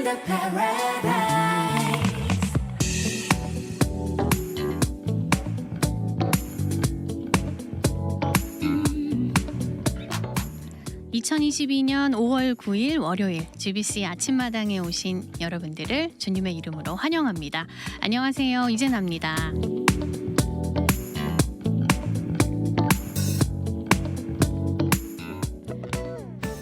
the paradise. 2022년 5월 9일 월요일 GBC 아침마당에 오신 여러분들을 주님의 이름으로 환영합니다. 안녕하세요. 이재나입니다.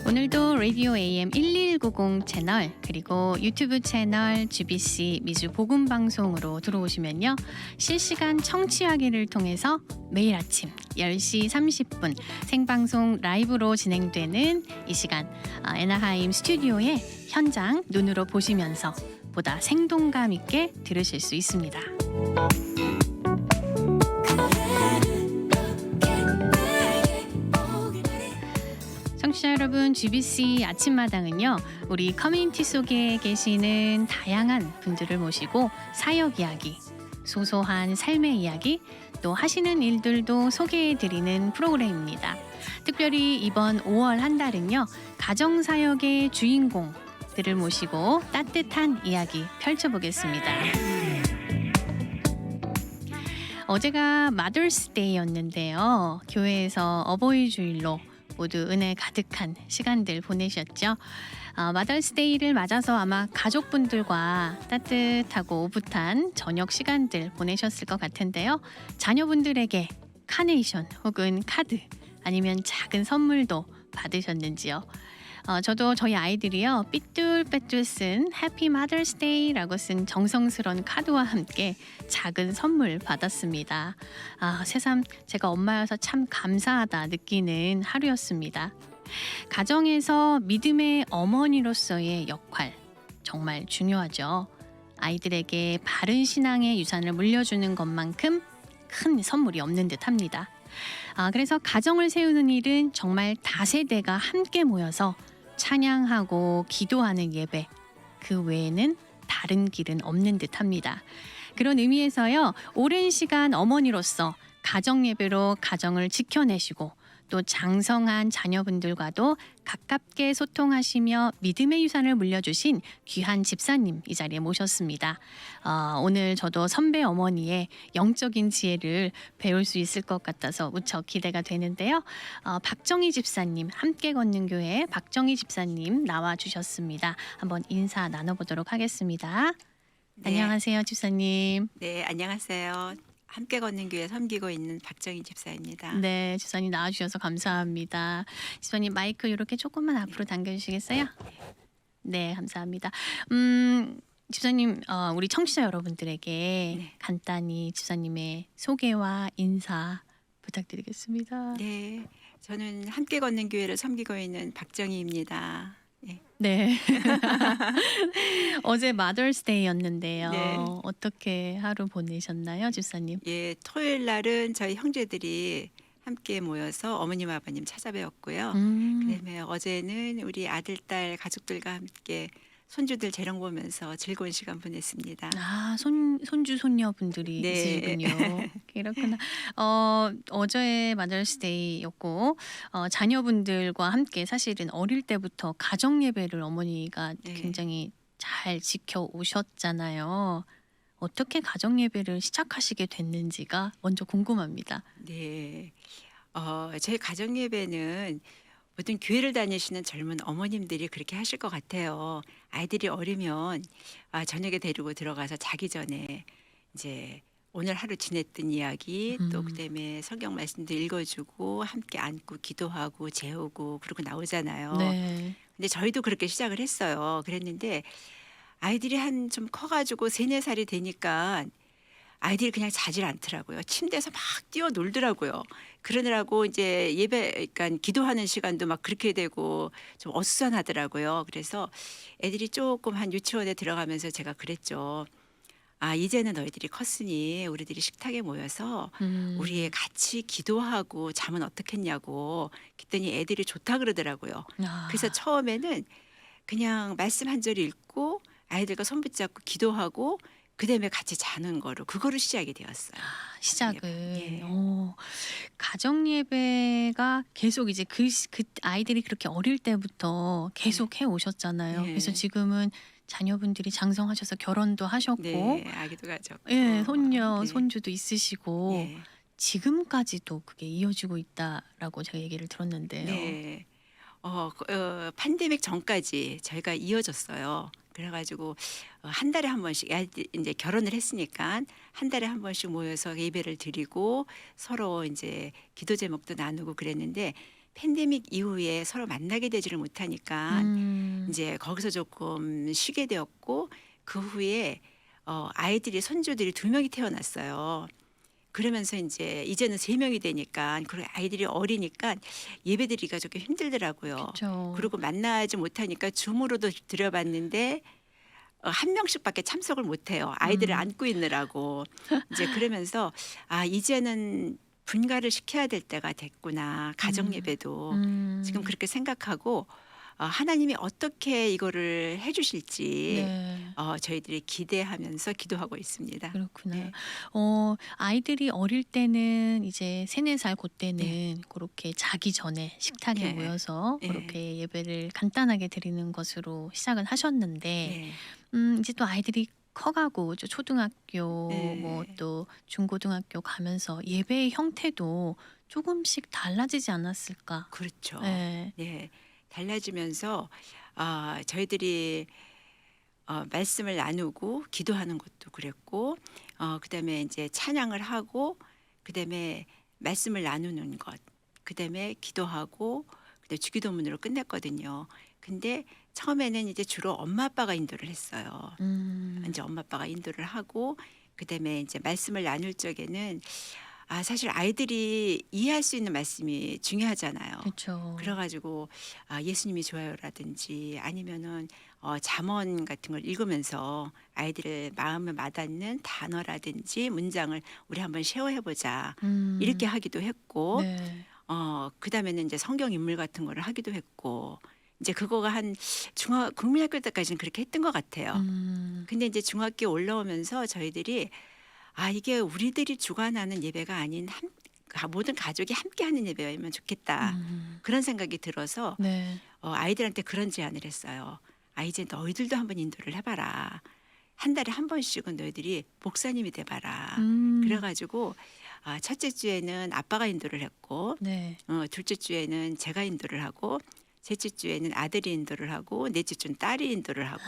오늘도 라디오 AM 1190 채널 그리고 유튜브 채널 GBC 미주 복음 방송으로 들어오시면요. 실시간 청취하기를 통해서 매일 아침 10시 30분 생방송 라이브로 진행되는 이 시간 애나하임 스튜디오의 현장 눈으로 보시면서 보다 생동감 있게 들으실 수 있습니다. 청취자 여러분, GBC 아침마당은요. 우리 커뮤니티 속에 계시는 다양한 분들을 모시고 사역 이야기, 소소한 삶의 이야기, 또 하시는 일들도 소개해드리는 프로그램입니다. 특별히 이번 5월 한 달은요. 가정사역의 주인공들을 모시고 따뜻한 이야기 펼쳐보겠습니다. 어제가 마더스데이였는데요. 교회에서 어버이 주일로 모두 은혜 가득한 시간들 보내셨죠? 마더스데이를 맞아서 아마 가족분들과 따뜻하고 오붓한 저녁 시간들 보내셨을 것 같은데요. 자녀분들에게 카네이션 혹은 카드 아니면 작은 선물도 받으셨는지요? 저도 저희 아이들이요. 삐뚤빼뚤 쓴 해피 마더스데이라고 쓴 정성스러운 카드와 함께 작은 선물 받았습니다. 새삼 제가 엄마여서 참 감사하다 느끼는 하루였습니다. 가정에서 믿음의 어머니로서의 역할 정말 중요하죠. 아이들에게 바른 신앙의 유산을 물려주는 것만큼 큰 선물이 없는 듯합니다. 그래서 가정을 세우는 일은 정말 다세대가 함께 모여서 찬양하고 기도하는 예배, 그 외에는 다른 길은 없는 듯합니다. 그런 의미에서요, 오랜 시간 어머니로서 가정 예배로 가정을 지켜내시고 또 장성한 자녀분들과도 가깝게 소통하시며 믿음의 유산을 물려주신 귀한 집사님 이 자리에 모셨습니다. 오늘 저도 선배 어머니의 영적인 지혜를 배울 수 있을 것 같아서 무척 기대가 되는데요. 박정희 집사님, 함께 걷는 교회 박정희 집사님 나와주셨습니다. 한번 인사 나눠보도록 하겠습니다. 네. 안녕하세요, 집사님. 네, 안녕하세요. 함께 걷는 교회 섬기고 있는 박정희 집사입니다. 네, 집사님 나와주셔서 감사합니다. 집사님 마이크 이렇게 조금만 앞으로 당겨주시겠어요? 네, 감사합니다. 집사님, 우리 청취자 여러분들에게 네. 간단히 집사님의 소개와 인사 부탁드리겠습니다. 네, 저는 함께 걷는 교회를 섬기고 있는 박정희입니다. 네. 네. 어제 마더스데이였는데요. 네. 어떻게 하루 보내셨나요, 집사님? 예, 토요일 날은 저희 형제들이 함께 모여서 어머님 아버님 찾아뵈었고요. 그다음에 어제는 우리 아들 딸 가족들과 함께 손주들 재롱 보면서 즐거운 시간 보냈습니다. 손주 손녀분들이 네. 있으시군요. 그렇구나. 어제의 마더스데이였고 자녀분들과 함께 사실은 어릴 때부터 가정 예배를 어머니가 네. 굉장히 잘 지켜 오셨잖아요. 어떻게 가정 예배를 시작하시게 됐는지가 먼저 궁금합니다. 네, 저희 가정 예배는 모든 교회를 다니시는 젊은 어머님들이 그렇게 하실 것 같아요. 아이들이 어리면 저녁에 데리고 들어가서 자기 전에 이제 오늘 하루 지냈던 이야기 또 그다음에 성경 말씀도 읽어주고 함께 앉고 기도하고 재우고 그러고 나오잖아요. 네. 근데 저희도 그렇게 시작을 했어요. 그랬는데 아이들이 한 좀 커가지고 3, 4살이 되니까 아이들이 그냥 자질 않더라고요. 침대에서 막 뛰어놀더라고요. 그러느라고 이제 예배, 그러니까 기도하는 시간도 막 그렇게 되고 좀 어수선하더라고요. 그래서 애들이 조금 한 유치원에 들어가면서 제가 그랬죠. 이제는 너희들이 컸으니 우리들이 식탁에 모여서 우리 같이 기도하고 자면 어떻겠냐고. 그랬더니 애들이 좋다 그러더라고요. 그래서 처음에는 그냥 말씀 한 절 읽고 아이들과 손 붙잡고 기도하고 그다음에 같이 자는 거로 그거로 시작이 되었어요. 시작은 예. 가정 예배가 계속 이제 그 아이들이 그렇게 어릴 때부터 계속 해 오셨잖아요. 예. 그래서 지금은 자녀분들이 장성하셔서 결혼도 하셨고 네, 아기도 가졌고. 예, 손녀, 네. 손주도 있으시고 네. 지금까지도 그게 이어지고 있다라고 제가 얘기를 들었는데요. 네. 팬데믹 전까지 저희가 이어졌어요. 그래가지고 한 달에 한 번씩 이제 결혼을 했으니까 한 달에 한 번씩 모여서 예배를 드리고 서로 이제 기도 제목도 나누고 그랬는데 팬데믹 이후에 서로 만나게 되지를 못하니까 이제 거기서 조금 쉬게 되었고 그 후에 아이들이 손주들이 2명이 태어났어요. 그러면서 이제는 3명이 되니까 그리고 아이들이 어리니까 예배드리기가 조금 힘들더라고요. 그렇죠. 그리고 만나지 못하니까 줌으로도 드려봤는데 한 명씩밖에 참석을 못해요. 아이들을 음. 안고 있느라고. 이제 그러면서 이제는 분가를 시켜야 될 때가 됐구나. 가정 예배도 지금 그렇게 생각하고 하나님이 어떻게 이거를 해주실지 네. 저희들이 기대하면서 기도하고 있습니다. 그렇구나. 네. 아이들이 어릴 때는 이제 3-4살 그때는 네. 그렇게 자기 전에 식탁에 네. 모여서 네. 그렇게 예배를 간단하게 드리는 것으로 시작을 하셨는데 네. 이제 또 아이들이 커가고 초등학교 네. 뭐 또 중고등학교 가면서 예배의 형태도 조금씩 달라지지 않았을까? 그렇죠. 네. 네. 달라지면서 저희들이 말씀을 나누고 기도하는 것도 그랬고 그다음에 이제 찬양을 하고 그다음에 말씀을 나누는 것 그다음에 기도하고 그다음에 주기도문으로 끝냈거든요. 근데 처음에는 이제 주로 엄마 아빠가 인도를 했어요. 이제 엄마 아빠가 인도를 하고 그다음에 이제 말씀을 나눌 적에는 사실 아이들이 이해할 수 있는 말씀이 중요하잖아요. 그렇죠. 그래가지고 예수님이 좋아요라든지 아니면은 잠언 같은 걸 읽으면서 아이들의 마음에 와닿는 단어라든지 문장을 우리 한번 쉐어해보자 이렇게 하기도 했고 네. 그다음에는 이제 성경 인물 같은 거를 하기도 했고 이제 그거가 한 국민학교 때까지는 그렇게 했던 것 같아요. 근데 이제 중학교 올라오면서 저희들이 이게 우리들이 주관하는 예배가 아닌 모든 가족이 함께하는 예배였으면 좋겠다. 그런 생각이 들어서 네. 아이들한테 그런 제안을 했어요. 이제 너희들도 한번 인도를 해봐라. 한 달에 한 번씩은 너희들이 목사님이 돼봐라. 그래가지고 첫째 주에는 아빠가 인도를 했고 네. 둘째 주에는 제가 인도를 하고 셋째 주에는 아들이 인도를 하고 넷째 주는 딸이 인도를 하고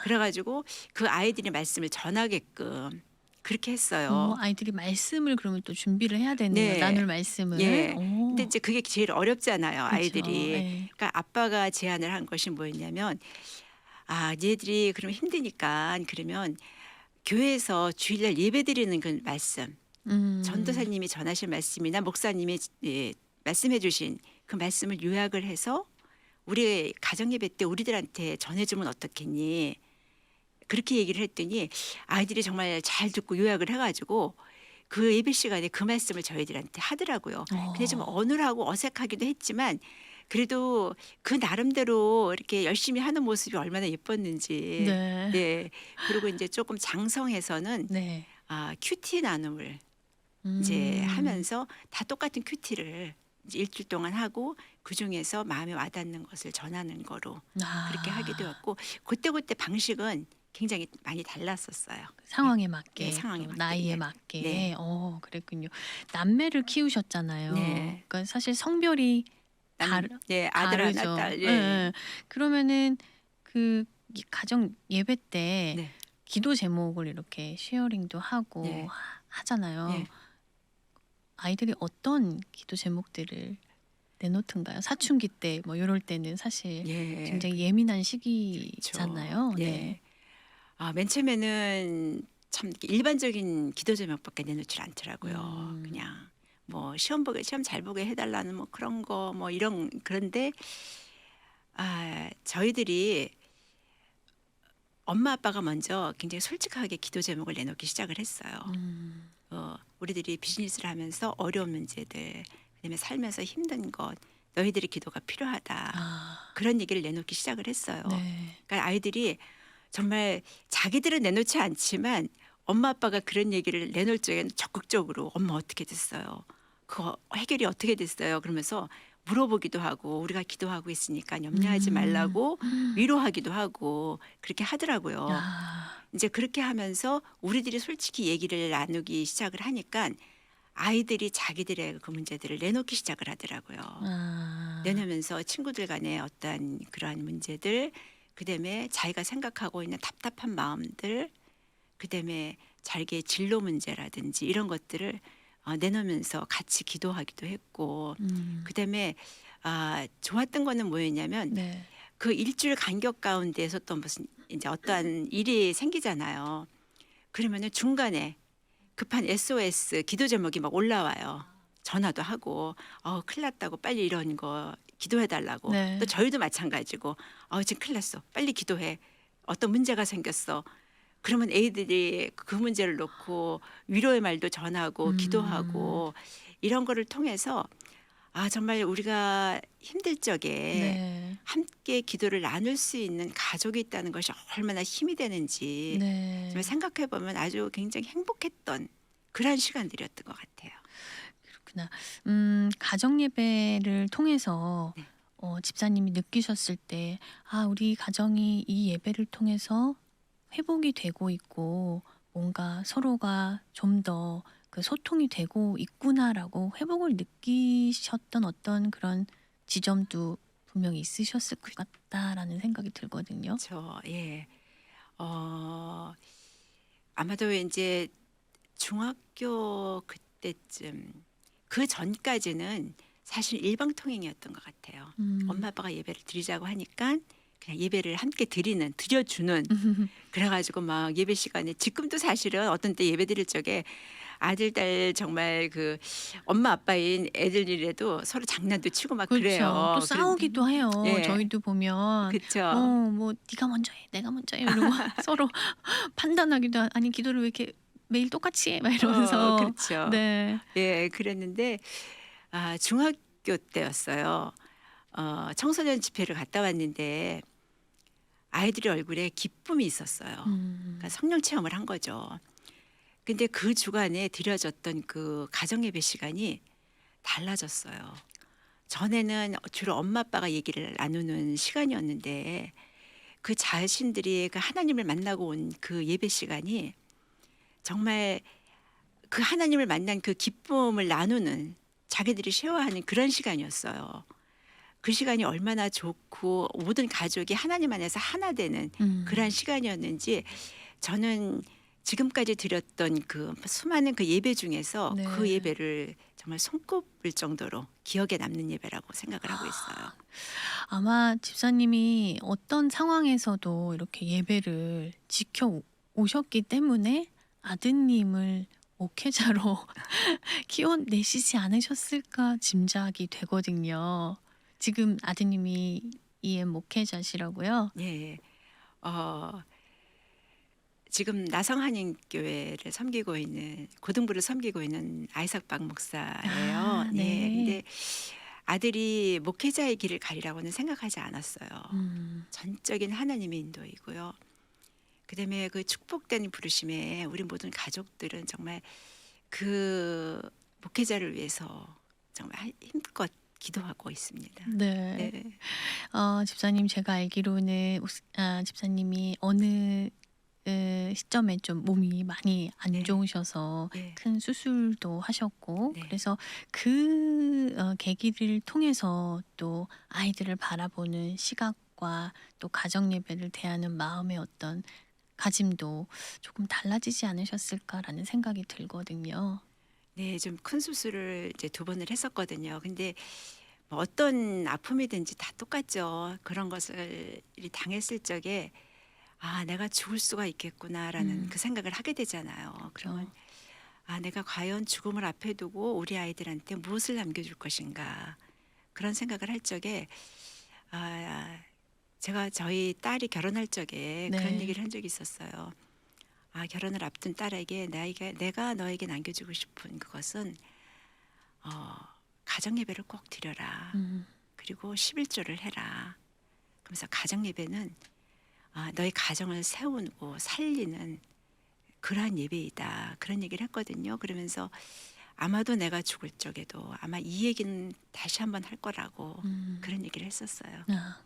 그래가지고 그 아이들이 말씀을 전하게끔 그렇게 했어요. 아이들이 말씀을 그러면 또 준비를 해야 되네요. 네. 나눌 말씀을. 예. 오. 근데 이제 그게 제일 어렵잖아요, 그쵸. 아이들이. 예. 그러니까 아빠가 제안을 한 것이 뭐였냐면 얘들이 그러면 힘드니까 그러면 교회에서 주일날 예배드리는 그 말씀 전도사님이 전하신 말씀이나 목사님이 말씀해 주신 그 말씀을 요약을 해서 우리 가정예배 때 우리들한테 전해주면 어떻겠니? 그렇게 얘기를 했더니 아이들이 정말 잘 듣고 요약을 해가지고 그 예배 시간에 그 말씀을 저희들한테 하더라고요. 근데 좀 어눌하고 어색하기도 했지만 그래도 그 나름대로 이렇게 열심히 하는 모습이 얼마나 예뻤는지. 네. 네. 그리고 이제 조금 장성해서는 네. 큐티 나눔을 이제 하면서 다 똑같은 큐티를 이제 일주일 동안 하고 그 중에서 마음에 와닿는 것을 전하는 거로 그렇게 하게 되었고 그때 방식은 굉장히 많이 달랐었어요. 상황에 맞게, 네, 상황에 또 맞게. 나이에 네. 맞게. 네. 그랬군요. 남매를 키우셨잖아요. 네. 그러니까 사실 성별이 네, 아들 다르죠. 하나 딸. 예, 예. 그러면은 그 가정 예배 때 네. 기도 제목을 이렇게 쉐어링도 하고 네. 하잖아요. 네. 아이들이 어떤 기도 제목들을 내놓던가요? 사춘기 때 뭐 이럴 때는 사실 예. 굉장히 예민한 시기잖아요. 그렇죠. 예. 네. 맨 처음에는 참 일반적인 기도 제목밖에 내놓질 않더라고요. 그냥 뭐 시험 잘 보게 해달라는 뭐 그런 거 뭐 그런데 저희들이 엄마 아빠가 먼저 굉장히 솔직하게 기도 제목을 내놓기 시작을 했어요. 우리들이 비즈니스를 하면서 어려운 문제들, 그다음에 살면서 힘든 것, 너희들의 기도가 필요하다. 그런 얘기를 내놓기 시작을 했어요. 네. 그러니까 아이들이 정말 자기들은 내놓지 않지만 엄마 아빠가 그런 얘기를 내놓을 적에는 적극적으로 엄마 어떻게 됐어요? 그거 해결이 어떻게 됐어요? 그러면서 물어보기도 하고 우리가 기도하고 있으니까 염려하지 말라고 위로하기도 하고 그렇게 하더라고요. 아, 이제 그렇게 하면서 우리들이 솔직히 얘기를 나누기 시작을 하니까 아이들이 자기들의 그 문제들을 내놓기 시작을 하더라고요. 아, 내놓으면서 친구들 간의 어떠한 그러한 문제들, 그다음에 자기가 생각하고 있는 답답한 마음들, 그다음에 자기의 진로 문제라든지 이런 것들을 내놓으면서 같이 기도하기도 했고, 그다음에 좋았던 거는 뭐였냐면 네, 그 일주일 간격 가운데에서 또 무슨 이제 어떠한 일이 생기잖아요. 그러면은 중간에 급한 SOS 기도 제목이 막 올라와요. 전화도 하고 큰일 났다고 빨리 이런 거 기도해 달라고. 네. 또 저희도 마찬가지고 지금 큰일 났어. 빨리 기도해. 어떤 문제가 생겼어. 그러면 애들이 그 문제를 놓고 위로의 말도 전하고 기도하고 이런 거를 통해서 정말 우리가 힘들 적에 네, 함께 기도를 나눌 수 있는 가족이 있다는 것이 얼마나 힘이 되는지 네. 정말 생각해 보면 아주 굉장히 행복했던 그런 시간들이었던 것 같아요. 그렇구나. 가정 예배를 통해서 네. 집사님이 느끼셨을 때, 우리 가정이 이 예배를 통해서 회복이 되고 있고, 뭔가 서로가 좀 더 그 소통이 되고 있구나라고 회복을 느끼셨던 어떤 그런 지점도 분명히 있으셨을 것 같다라는 생각이 들거든요. 예. 아마도 이제 중학교 그때쯤 그 전까지는 사실 일방통행이었던 것 같아요. 엄마 아빠가 예배를 드리자고 하니까 그냥 예배를 함께 드려주는 그래가지고 막 예배 시간에 지금도 사실은 어떤 때 예배 드릴 적에 아들 딸 정말 그 엄마 아빠인 애들이라도 서로 장난도 치고 막 그렇죠. 또 그래요. 싸우기도 해요. 예, 저희도 보면 그쵸. 뭐 네가 먼저 해, 내가 먼저 해 이러고 서로 판단하기도 아니 기도를 왜 이렇게 매일 똑같이 해? 막 이러면서 그렇죠. 네. 예, 그랬는데 중학교 때였어요. 청소년 집회를 갔다 왔는데 아이들의 얼굴에 기쁨이 있었어요. 그러니까 성령 체험을 한 거죠. 근데 그 주간에 드려졌던 그 가정 예배 시간이 달라졌어요. 전에는 주로 엄마 아빠가 얘기를 나누는 시간이었는데 그 자신들이 그 하나님을 만나고 온 그 예배 시간이 정말 그 하나님을 만난 그 기쁨을 나누는 자기들이 쉐어하는 그런 시간이었어요. 그 시간이 얼마나 좋고 모든 가족이 하나님 안에서 하나 되는 그러한 시간이었는지 저는 지금까지 드렸던 그 수많은 그 예배 중에서 네. 그 예배를 정말 손꼽을 정도로 기억에 남는 예배라고 생각을 하고 있어요. 아마 집사님이 어떤 상황에서도 이렇게 예배를 지켜 오셨기 때문에 아드님을 목회자로 키워내시지 않으셨을까 짐작이 되거든요. 지금 아드님이 EM 목회자시라고요? 예. 어, 지금 나성한인교회를 섬기고 있는 고등부를 섬기고 있는 아이삭 박 목사예요. 예. 네. 근데 아들이 목회자의 길을 가리라고는 생각하지 않았어요. 전적인 하나님의 인도이고요. 그다음에 그 축복된 부르심에 우리 모든 가족들은 정말 그 목회자를 위해서 정말 힘껏 기도하고 있습니다. 네. 네. 집사님 제가 알기로는 집사님이 어느 시점에 좀 몸이 많이 안 네. 좋으셔서 네. 큰 수술도 하셨고 네. 그래서 그 계기를 통해서 또 아이들을 바라보는 시각과 또 가정 예배를 대하는 마음의 어떤 가짐도 조금 달라지지 않으셨을까라는 생각이 들거든요. 네, 좀 큰 수술을 이제 2번을 했었거든요. 근데 뭐 어떤 아픔이든지 다 똑같죠. 그런 것을 당했을 적에 내가 죽을 수가 있겠구나라는 그 생각을 하게 되잖아요. 그러면 내가 과연 죽음을 앞에 두고 우리 아이들한테 무엇을 남겨줄 것인가 그런 생각을 할 적에 제가 저희 딸이 결혼할 적에 그런 네. 얘기를 한 적이 있었어요. 결혼을 앞둔 딸에게 내가 너에게 남겨주고 싶은 그것은 가정 예배를 꼭 드려라. 그리고 11조를 해라. 그러면서 가정 예배는 너의 가정을 세우고 살리는 그러한 예배이다. 그런 얘기를 했거든요. 그러면서 아마도 내가 죽을 적에도 아마 이 얘기는 다시 한번 할 거라고 음. 그런 얘기를 했었어요.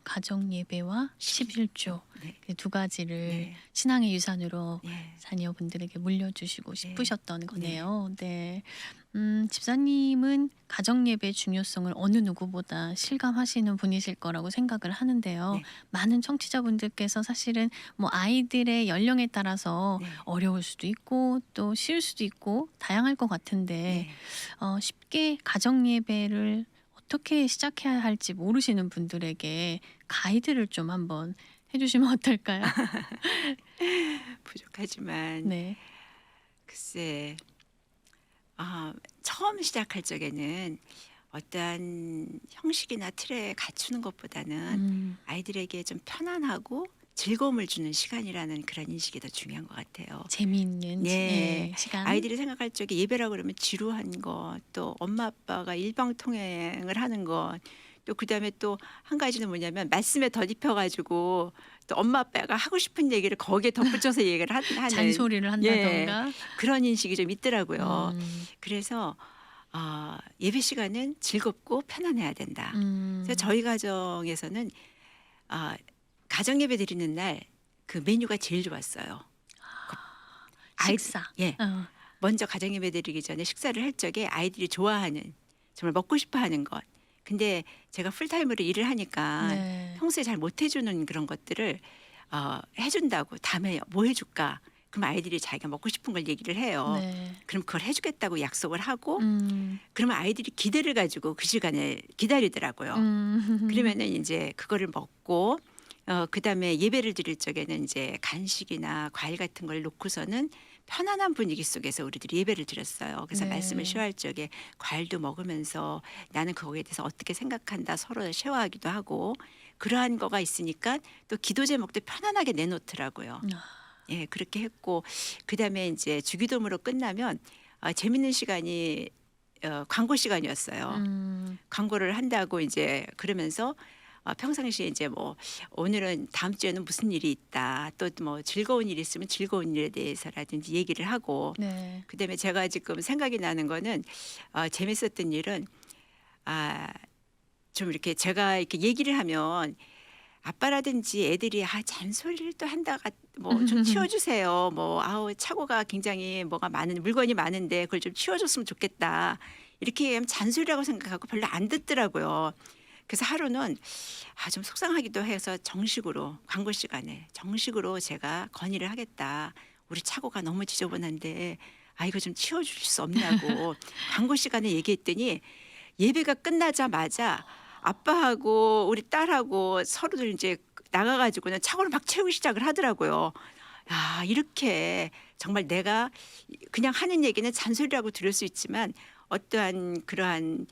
가정 예배와 11조 네. 그 두 가지를 네. 신앙의 유산으로 예. 자녀분들에게 물려주시고 네. 싶으셨던 거네요. 네. 집사님은 가정 예배의 중요성을 어느 누구보다 실감하시는 분이실 거라고 생각을 하는데요. 네. 많은 청취자분들께서 사실은 뭐 아이들의 연령에 따라서 네. 어려울 수도 있고 또 쉬울 수도 있고 다양할 것 같은데 네. 쉽게 가정 예배를 어떻게 시작해야 할지 모르시는 분들에게 가이드를 좀 한번 해주시면 어떨까요? 부족하지만 네. 글쎄 처음 시작할 적에는 어떠한 형식이나 틀에 갖추는 것보다는 음, 아이들에게 좀 편안하고 즐거움을 주는 시간이라는 그런 인식이 더 중요한 것 같아요. 재미있는 네. 시간. 아이들이 생각할 적에 예배라고 그러면 지루한 것, 또 엄마 아빠가 일방통행을 하는 것, 또 그다음에 또 한 가지는 뭐냐면 말씀에 덧입혀 가지고 또 엄마 아빠가 하고 싶은 얘기를 거기에 덧붙여서 얘기를 하는 잔소리를 예, 한다던가. 그런 인식이 좀 있더라고요. 음, 그래서 예배 시간은 즐겁고 편안해야 된다. 그래서 음, 저희 가정에서는 가정 예배 드리는 날 그 메뉴가 제일 좋았어요. 식사. 예. 어, 먼저 가정 예배 드리기 전에 식사를 할 적에 아이들이 좋아하는 정말 먹고 싶어 하는 것. 근데 제가 풀타임으로 일을 하니까 네. 평소에 잘 못 해주는 그런 것들을 해준다고 다음에 뭐 해줄까? 그럼 아이들이 자기가 먹고 싶은 걸 얘기를 해요. 네. 그럼 그걸 해주겠다고 약속을 하고 그러면 아이들이 기대를 가지고 그 시간에 기다리더라고요. 그러면은 이제 그거를 먹고 그다음에 예배를 드릴 적에는 이제 간식이나 과일 같은 걸 놓고서는 편안한 분위기 속에서 우리들이 예배를 드렸어요. 그래서 네. 말씀을 쉐어할 적에 과일도 먹으면서 나는 거기에 대해서 어떻게 생각한다 서로 쉐어하기도 하고 그러한 거가 있으니까 또 기도 제목도 편안하게 내놓더라고요. 예, 그렇게 했고 그다음에 이제 주기도문으로 끝나면 재밌는 시간이 광고 시간이었어요. 광고를 한다고 이제 그러면서 평상시에 이제 뭐 오늘은 다음 주에는 무슨 일이 있다 또 뭐 즐거운 일이 있으면 즐거운 일에 대해서라든지 얘기를 하고 네. 그다음에 제가 지금 생각이 나는 거는 재밌었던 일은 좀 이렇게 제가 이렇게 얘기를 하면 아빠라든지 애들이 잔소리를 또 한다가 뭐 좀 치워주세요. 뭐 아우 차고가 굉장히 뭐가 많은 물건이 많은데 그걸 좀 치워줬으면 좋겠다. 이렇게 하면 잔소리라고 생각하고 별로 안 듣더라고요. 그래서 하루는 좀 속상하기도 해서 정식으로 광고 시간에 정식으로 제가 건의를 하겠다. 우리 차고가 너무 지저분한데 이거 좀 치워줄 수 없냐고 광고 시간에 얘기했더니 예배가 끝나자마자 아빠하고 우리 딸하고 서로들 이제 나가가지고는 차고를 막 채우기 시작을 하더라고요. 야, 이렇게 정말 내가 그냥 하는 얘기는 잔소리라고 들을 수 있지만 어떠한 그러한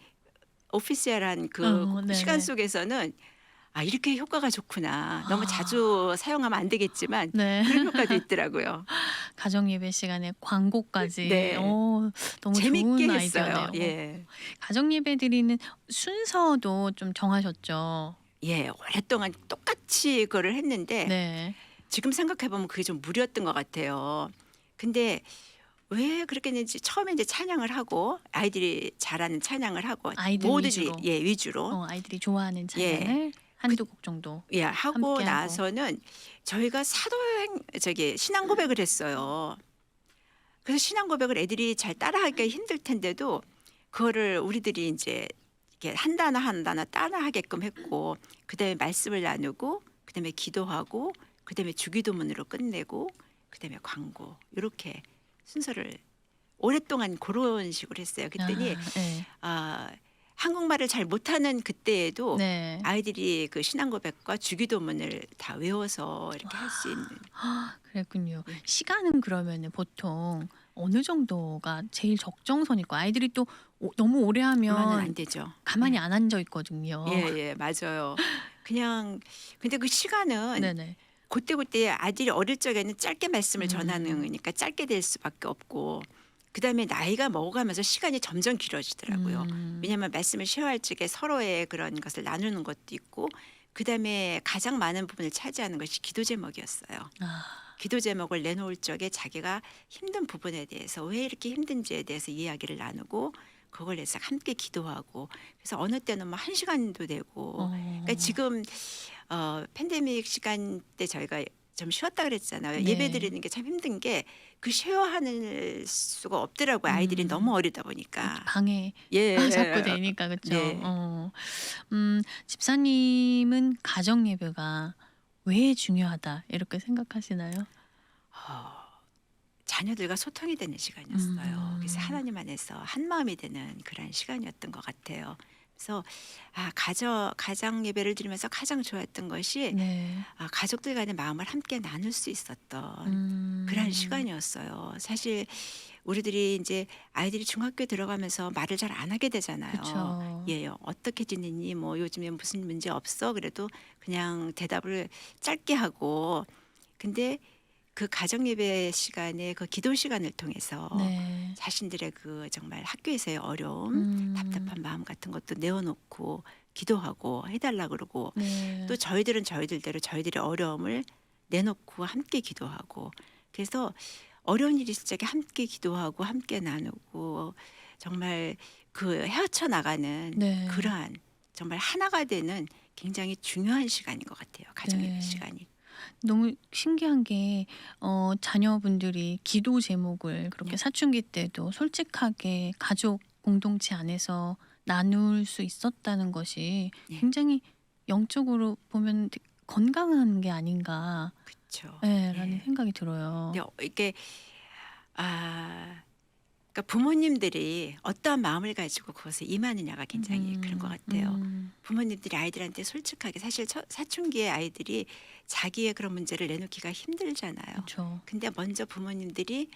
오피셜한 그 네네. 시간 속에서는 이렇게 효과가 좋구나. 너무 자주 사용하면 안 되겠지만 네. 그런 효과도 있더라고요. 가정 예배 시간에 광고까지. 네. 너무 재밌게 좋은 했어요. 아이디어네요. 예. 가정 예배 드리는 순서도 좀 정하셨죠? 예, 오랫동안 똑같이 그거를 했는데 네. 지금 생각해 보면 그게 좀 무리였던 것 같아요. 근데 왜 그렇게 했는지 처음에 이제 찬양을 하고 아이들이 잘하는 찬양을 하고 아이들 모두들이 위주로. 위주로 아이들이 좋아하는 예. 찬양을 한두 곡 정도. 하고 함께 하고. 나서는 저희가 신앙 고백을 했어요. 그래서 신앙 고백을 애들이 잘 따라하기가 힘들 텐데도 그거를 우리들이 이제 이렇게 한 단어 한 단어 따라하게끔 했고 그다음에 말씀을 나누고 그다음에 기도하고 그다음에 주기도문으로 끝내고 그다음에 광고 이렇게 순서를 오랫동안 그런 식으로 했어요. 그랬더니 네. 한국말을 잘 못하는 그때에도 네. 아이들이 그 신앙 고백과 주기도문을 다 외워서 이렇게 할 수 있는. 그랬군요. 네. 시간은 그러면은 보통 어느 정도가 제일 적정선일거 아이들이 또 너무 오래 그러면 안 하면 되죠. 가만히 안 앉아 있거든요. 예, 맞아요. 그냥 근데 그 시간은 네네. 그때 아들이 어릴 적에는 짧게 말씀을 음. 전하는 거니까 짧게 될 수밖에 없고 그다음에 나이가 먹어가면서 시간이 점점 길어지더라고요. 왜냐하면 말씀을 쉐어할 적에 서로의 그런 것을 나누는 것도 있고 그다음에 가장 많은 부분을 차지하는 것이 기도 제목이었어요. 기도 제목을 내놓을 적에 자기가 힘든 부분에 대해서 왜 이렇게 힘든지에 대해서 이야기를 나누고 그걸 해서 함께 기도하고 그래서 어느 때는 뭐 1시간도 되고 그러니까 어. 지금 팬데믹 시간 때 저희가 좀 쉬었다 그랬잖아요. 네. 예배 드리는 게 참 힘든 게 그 쉐어하는 수가 없더라고요. 아이들이 너무 음. 어리다 보니까. 방해 예. 자꾸 되니까 그쵸? 네. 집사님은 가정 예배가 왜 중요하다 이렇게 생각하시나요? 어, 자녀들과 소통이 되는 시간이었어요. 그래서 음. 하나님 안에서 한 마음이 되는 그런 시간이었던 것 같아요. 그래서 가정 예배를 드리면서 가장 좋아했던 것이 네. 가족들 간의 마음을 함께 나눌 수 있었던 그런 시간이었어요. 사실 우리들이 이제 아이들이 중학교 들어가면서 말을 잘 안 하게 되잖아요. 그쵸. 예, 어떻게 지내니? 뭐 요즘에 무슨 문제 없어? 그래도 그냥 대답을 짧게 하고 근데 그 가정 예배 시간에 그 기도 시간을 통해서 네. 자신들의 그 정말 학교에서의 어려움, 음. 답답한 마음 같은 것도 내어놓고 기도하고 해달라 그러고 네. 또 저희들은 저희들대로 저희들의 어려움을 내놓고 함께 기도하고 그래서 어려운 일이 있을 적에 함께 기도하고 함께 나누고 정말 그 헤어쳐 나가는 네. 그러한 정말 하나가 되는 굉장히 중요한 시간인 것 같아요. 가정 예배 네. 시간이. 너무 신기한 게 자녀분들이 기도 제목을 그렇게 네. 사춘기 때도 솔직하게 가족 공동체 안에서 나눌 수 있었다는 것이 네. 굉장히 영적으로 보면 되게 건강한 게 아닌가 그렇죠. 라는 예. 생각이 들어요. 근데 이게 그러니까 부모님들이 어떠한 마음을 가지고 그것에 임하느냐가 굉장히 그런 것 같아요. 부모님들이 아이들한테 솔직하게 사실 사춘기의 아이들이 자기의 그런 문제를 내놓기가 힘들잖아요. 그렇죠. 근데 먼저 부모님들이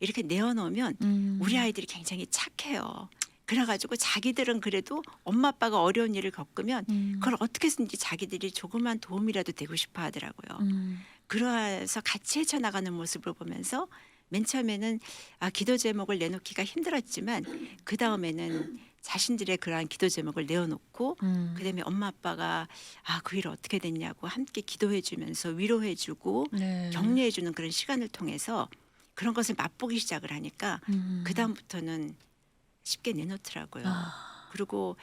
이렇게 내어놓으면 우리 아이들이 굉장히 착해요. 그래가지고 자기들은 그래도 엄마 아빠가 어려운 일을 겪으면 그걸 어떻게 해서든지 자기들이 조그만 도움이라도 되고 싶어 하더라고요. 그러해서 같이 헤쳐나가는 모습을 보면서 맨 처음에는 기도 제목을 내놓기가 힘들었지만 그 다음에는 자신들의 그러한 기도 제목을 내어놓고 그다음에 엄마 아빠가 그 일 어떻게 됐냐고 함께 기도해주면서 위로해주고 네. 격려해주는 그런 시간을 통해서 그런 것을 맛보기 시작을 하니까 그 다음부터는 쉽게 내놓더라고요. 아. 그리고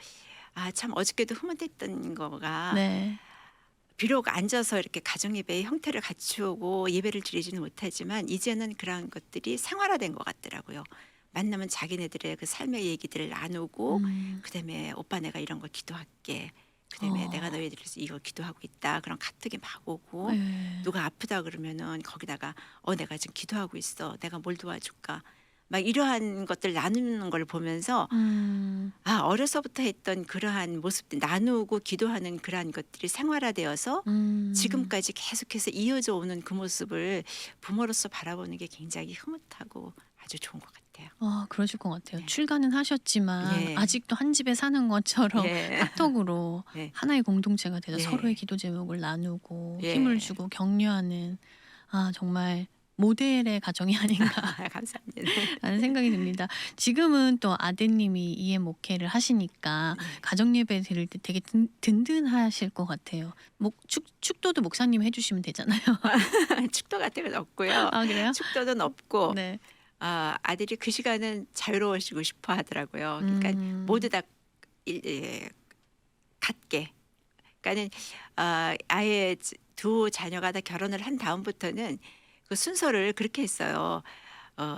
참 어저께도 흐뭇했던 거가 네. 비록 앉아서 이렇게 가정 예배의 형태를 갖추고 예배를 드리지는 못하지만 이제는 그러한 것들이 생활화된 것 같더라고요. 만나면 자기네들의 그 삶의 얘기들을 나누고 그다음에 오빠 내가 이런 거 기도할게. 그다음에 내가 너희들 위해서 이거 기도하고 있다. 그런 카톡이 막 오고 네. 누가 아프다 그러면은 거기다가 내가 지금 기도하고 있어. 내가 뭘 도와줄까. 막 이러한 것들 나누는 걸 보면서 어려서부터 했던 그러한 모습들 나누고 기도하는 그러한 것들이 생활화되어서 지금까지 계속해서 이어져 오는 그 모습을 부모로서 바라보는 게 굉장히 흐뭇하고 아주 좋은 것 같아요. 그러실 것 같아요. 네. 출가는 하셨지만 예. 아직도 한 집에 사는 것처럼 예. 카톡으로 네. 하나의 공동체가 돼서 예. 서로의 기도 제목을 나누고 예. 힘을 주고 격려하는 정말 모델의 가정이 아닌가라는 감사합니다. 생각이 듭니다. 지금은 또 아드님이 이해 목회를 하시니까 네. 가정 예배 드릴 때 되게 든든하실 것 같아요. 축도도 목사님이 해주시면 되잖아요. 축도 같은 건 없고요. 그래요? 축도는 없고 네. 아들이 그 시간은 자유로워지고 싶어 하더라고요. 그러니까 모두 다 같게. 그러니까는 아예 두 자녀가 다 결혼을 한 다음부터는 그 순서를 그렇게 했어요.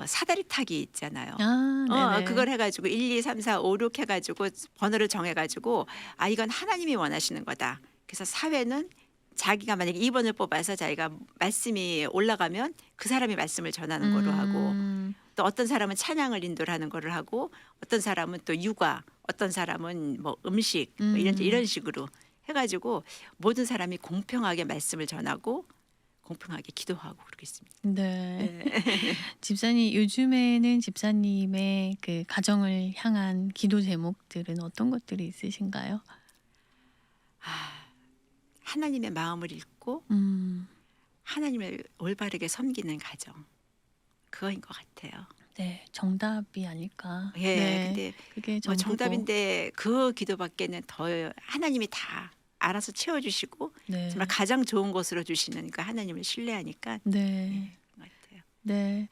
사다리 타기 있잖아요. 네네. 그걸 해가지고 1, 2, 3, 4, 5, 6 해가지고 번호를 정해가지고 이건 하나님이 원하시는 거다. 그래서 사회는 자기가 만약에 2번을 뽑아서 자기가 말씀이 올라가면 그 사람이 말씀을 전하는 거로 하고 또 어떤 사람은 찬양을 인도를 하는 거를 하고 어떤 사람은 또 육아 어떤 사람은 뭐 음식 뭐 이런 식으로 해가지고 모든 사람이 공평하게 말씀을 전하고 공평하게 기도하고 그러겠습니다. 네. 네. 집사님 요즘에는 집사님의 그 가정을 향한 기도 제목들은 어떤 것들이 있으신가요? 하나님의 마음을 읽고 하나님을 올바르게 섬기는 가정 그거인 것 같아요. 네, 정답이 아닐까. 예, 네, 근데 그게 뭐 전부고. 정답인데 그 기도밖에는 더 하나님이 다 알아서 채워주시고 네. 정말 가장 좋은 곳으로 주시는 그 하나님을 신뢰하니까 네. 그런 것 같아요. 네.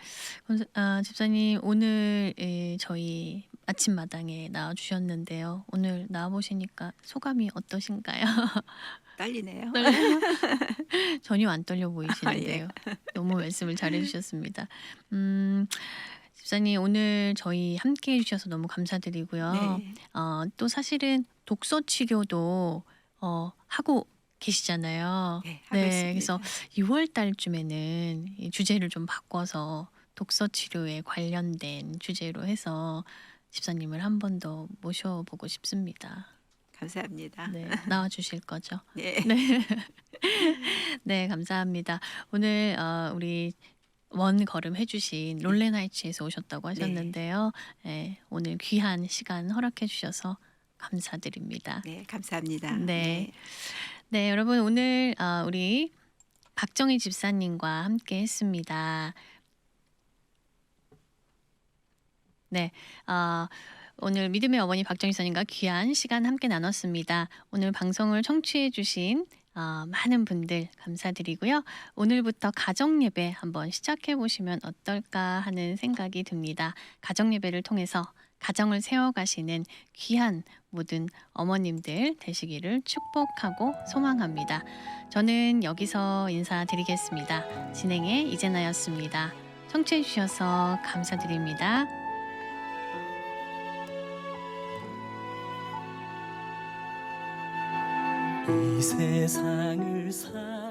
집사님 오늘 저희 아침마당에 나와 주셨는데요. 오늘 나와 보시니까 소감이 어떠신가요? 떨리네요. 떨려요? 전혀 안 떨려 아, 예. 보이시는데요. 너무 말씀을 잘해 주셨습니다. 음 집사님 오늘 저희 함께 해 주셔서 너무 감사드리고요. 네. 또 사실은 독서 치료도 하고 계시잖아요. 네, 하고 네. 그래서 있습니다. 6월 달쯤에는 이 주제를 좀 바꿔서 독서 치료에 관련된 주제로 해서 집사님을 한 번 더 모셔보고 싶습니다. 감사합니다. 네. 나와 주실 거죠? 네. 네. 네, 감사합니다. 오늘 우리 원 걸음 해주신 롤렌 하이츠에서 오셨다고 하셨는데요. 네, 오늘 귀한 시간 허락해 주셔서 감사드립니다. 네, 감사합니다. 네. 네, 여러분 오늘 우리 박정희 집사님과 함께 했습니다. 네, 오늘 믿음의 어머니 박정희 집사님과 귀한 시간 함께 나눴습니다. 오늘 방송을 청취해 주신 많은 분들 감사드리고요. 오늘부터 가정 예배 한번 시작해 보시면 어떨까 하는 생각이 듭니다. 가정 예배를 통해서 가정을 세워가시는 귀한 모든 어머님들 되시기를 축복하고 소망합니다. 저는 여기서 인사드리겠습니다. 진행의 이재나였습니다. 청취해 주셔서 감사드립니다. 이 세상을 살